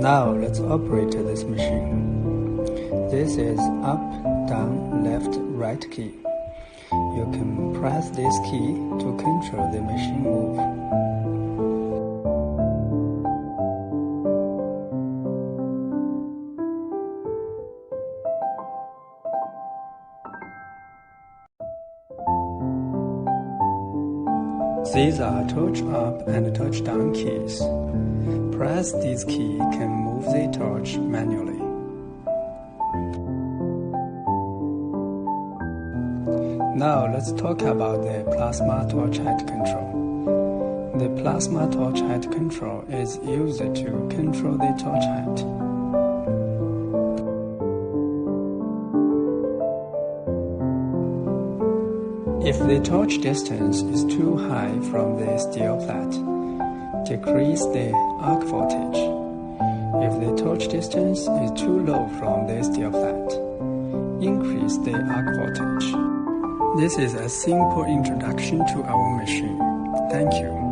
Now let's operate this machine. This is up, down, left, right key. You can press this key to control the machine move. These are touch up and touch down keys. Press this key can move the torch manually. Now let's talk about the plasma torch height control. The plasma torch height control is used to control the torch height. If the torch distance is too high from the steel flat, decrease the arc voltage. If the torch distance is too low from the steel flat, increase the arc voltage. This is a simple introduction to our machine. Thank you.